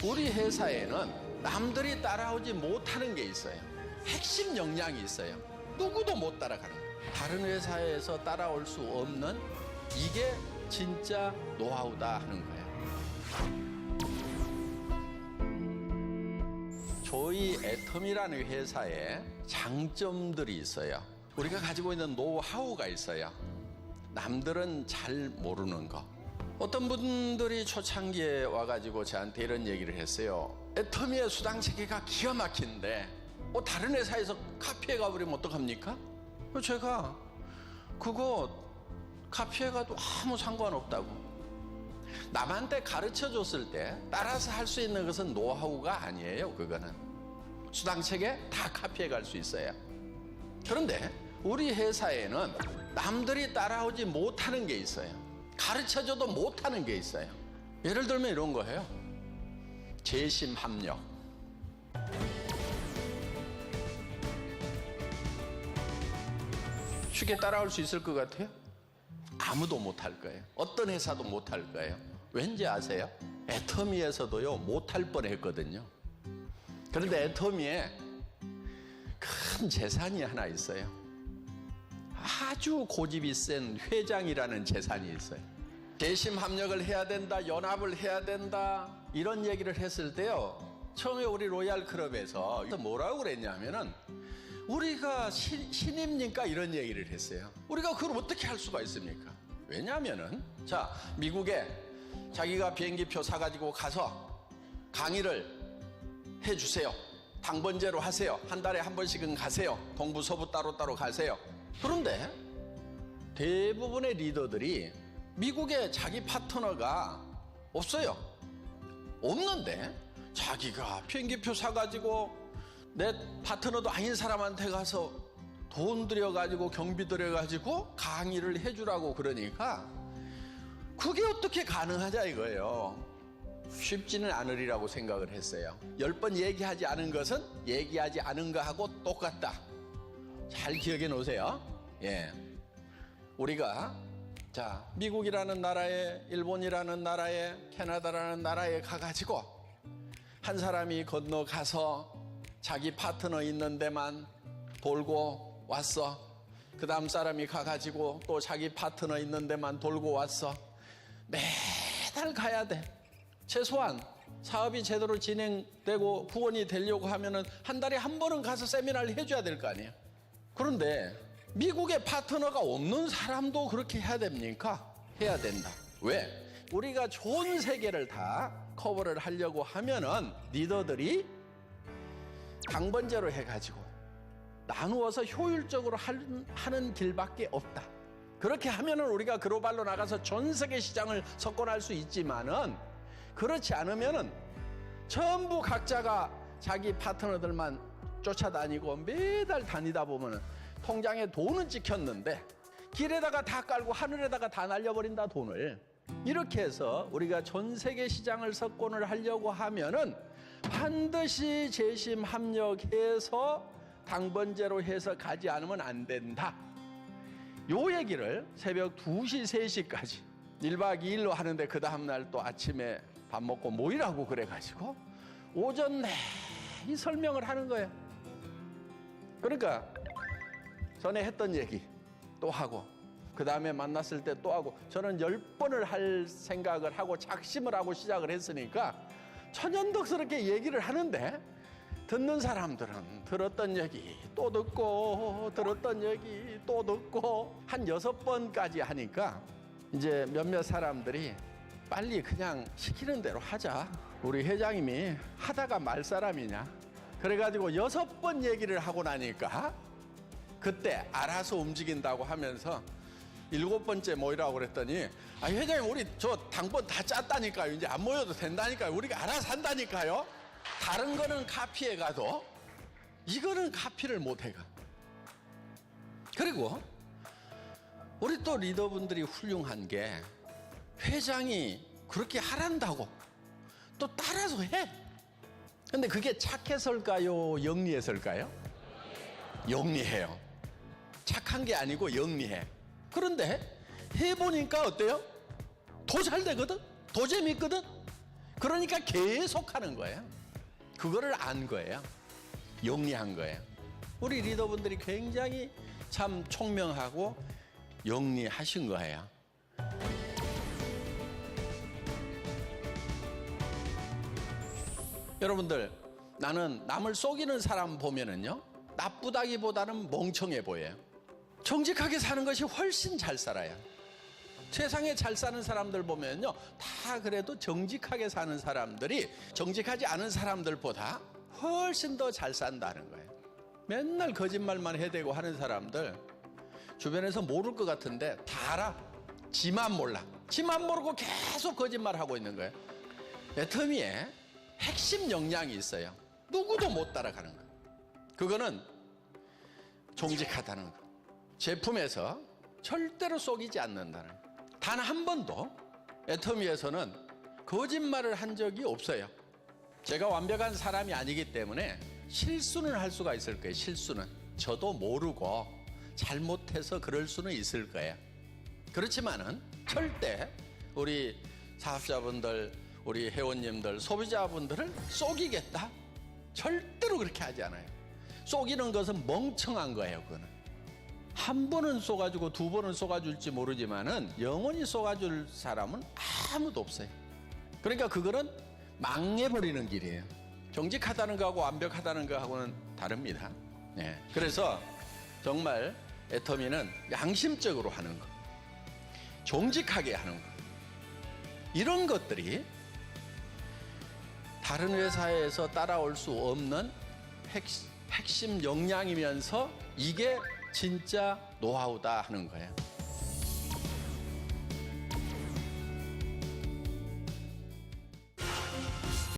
우리 회사에는 남들이 따라오지 못하는 게 있어요. 핵심 역량이 있어요. 누구도 못 따라가는 거예요. 다른 회사에서 따라올 수 없는, 이게 진짜 노하우다 하는 거예요. 저희 애텀이라는 회사에 장점들이 있어요. 우리가 가지고 있는 노하우가 있어요. 남들은 잘 모르는 거. 어떤 분들이 초창기에 와가지고 저한테 이런 얘기를 했어요. 애터미의 수당 체계가 기가 막힌데 다른 회사에서 카피해 가버리면 어떡합니까? 제가 그거 카피해 가도 아무 상관없다고. 남한테 가르쳐 줬을 때 따라서 할 수 있는 것은 노하우가 아니에요. 그거는 수당 체계 다 카피해 갈 수 있어요. 그런데 우리 회사에는 남들이 따라오지 못하는 게 있어요. 가르쳐줘도 못하는 게 있어요. 예를 들면 이런 거예요. 재심 합력. 쉽게 따라올 수 있을 것 같아요? 아무도 못할 거예요. 어떤 회사도 못할 거예요. 왠지 아세요? 애터미에서도요 못할 뻔했거든요. 그런데 애터미에 큰 재산이 하나 있어요. 아주 고집이 센 회장이라는 재산이 있어요. 재심 합력을 해야 된다, 연합을 해야 된다, 이런 얘기를 했을 때요, 처음에 우리 로얄 클럽에서 뭐라고 그랬냐면은 우리가 신입니까? 이런 얘기를 했어요. 우리가 그걸 어떻게 할 수가 있습니까? 왜냐하면은 자, 미국에 자기가 비행기표 사가지고 가서 강의를 해주세요. 당번제로 하세요. 한 달에 한 번씩은 가세요. 동부 서부 따로따로 가세요. 그런데 대부분의 리더들이 미국에 자기 파트너가 없어요. 없는데 자기가 비행기표 사가지고 내 파트너도 아닌 사람한테 가서 돈 들여가지고 경비 들여가지고 강의를 해주라고 그러니까 그게 어떻게 가능하냐 이거예요. 쉽지는 않으리라고 생각을 했어요. 10번 얘기하지 않은 것은 얘기하지 않은 거하고 똑같다. 잘 기억해 놓으세요. 예, 우리가 자, 미국이라는 나라에, 일본이라는 나라에, 캐나다라는 나라에 가가지고 한 사람이 건너가서 자기 파트너 있는 데만 돌고 왔어. 그 다음 사람이 가가지고 또 자기 파트너 있는 데만 돌고 왔어. 매달 가야 돼. 최소한 사업이 제대로 진행되고 구원이 되려고 하면은 한 달에 한 번은 가서 세미나를 해줘야 될 거 아니에요. 그런데 미국에 파트너가 없는 사람도 그렇게 해야 됩니까? 해야 된다. 왜? 우리가 전 세계를 다 커버를 하려고 하면은 리더들이 당번제로 해가지고 나누어서 효율적으로 하는 길밖에 없다. 그렇게 하면은 우리가 글로벌로 나가서 전 세계 시장을 석권할 수 있지만은 그렇지 않으면은 전부 각자가 자기 파트너들만 쫓아다니고 매달 다니다 보면은 통장에 돈은 찍혔는데 길에다가 다 깔고 하늘에다가 다 날려버린다 돈을. 이렇게 해서 우리가 전 세계 시장을 석권을 하려고 하면은 반드시 재심 합력해서 당번제로 해서 가지 않으면 안 된다. 요 얘기를 새벽 2시, 3시까지 1박 2일로 하는데 그 다음날 또 아침에 밥 먹고 모이라고 그래가지고 오전 내이 설명을 하는 거예요. 그러니까 전에 했던 얘기 또 하고 그 다음에 만났을 때 또 하고 저는 10번을 할 생각을 하고 작심을 하고 시작을 했으니까 천연덕스럽게 얘기를 하는데 듣는 사람들은 들었던 얘기 또 듣고 들었던 얘기 또 듣고 한 6번까지 하니까 이제 몇몇 사람들이 빨리 그냥 시키는 대로 하자. 우리 회장님이 하다가 말 사람이냐. 그래가지고 6번 얘기를 하고 나니까 그때 알아서 움직인다고 하면서 7번째 모이라고 그랬더니 회장님 우리 저 당번 다 짰다니까요. 이제 안 모여도 된다니까요. 우리가 알아서 한다니까요. 다른 거는 카피해 가도 이거는 카피를 못 해가. 그리고 우리 또 리더분들이 훌륭한 게 회장이 그렇게 하란다고 또 따라서 해. 근데 그게 착해서일까요? 영리해서일까요? 영리해요. 착한 게 아니고 영리해. 그런데 해보니까 어때요? 더 잘 되거든? 더 재밌거든? 그러니까 계속 하는 거예요. 그거를 안 거예요. 영리한 거예요. 우리 리더분들이 굉장히 참 총명하고 영리하신 거예요. 여러분들, 나는 남을 속이는 사람 보면은요, 나쁘다기보다는 멍청해 보여요. 정직하게 사는 것이 훨씬 잘 살아요. 세상에 잘 사는 사람들 보면요, 다 그래도 정직하게 사는 사람들이 정직하지 않은 사람들보다 훨씬 더 잘 산다는 거예요. 맨날 거짓말만 해대고 하는 사람들 주변에서 모를 것 같은데 다 알아. 지만 몰라. 지만 모르고 계속 거짓말하고 있는 거예요. 애터미에 핵심 역량이 있어요. 누구도 못 따라가는 거예요. 그거는 정직하다는 거. 제품에서 절대로 속이지 않는다는 거. 단 한 번도 애터미에서는 거짓말을 한 적이 없어요. 제가 완벽한 사람이 아니기 때문에 실수는 할 수가 있을 거예요. 실수는. 저도 모르고 잘못해서 그럴 수는 있을 거예요. 그렇지만은 절대 우리 사업자분들, 우리 회원님들, 소비자분들을 속이겠다? 절대로 그렇게 하지 않아요. 속이는 것은 멍청한 거예요. 그거는. 한 번은 쏘가지고 두 번은 쏘가줄지 모르지만은 영원히 쏘가줄 사람은 아무도 없어요. 그러니까 그거는 망해버리는 길이에요. 정직하다는 거하고 완벽하다는 거하고는 다릅니다. 네. 그래서 정말 애터미는 양심적으로 하는 거, 정직하게 하는 거, 이런 것들이 다른 회사에서 따라올 수 없는 핵심 역량이면서 이게 진짜 노하우다 하는 거예요.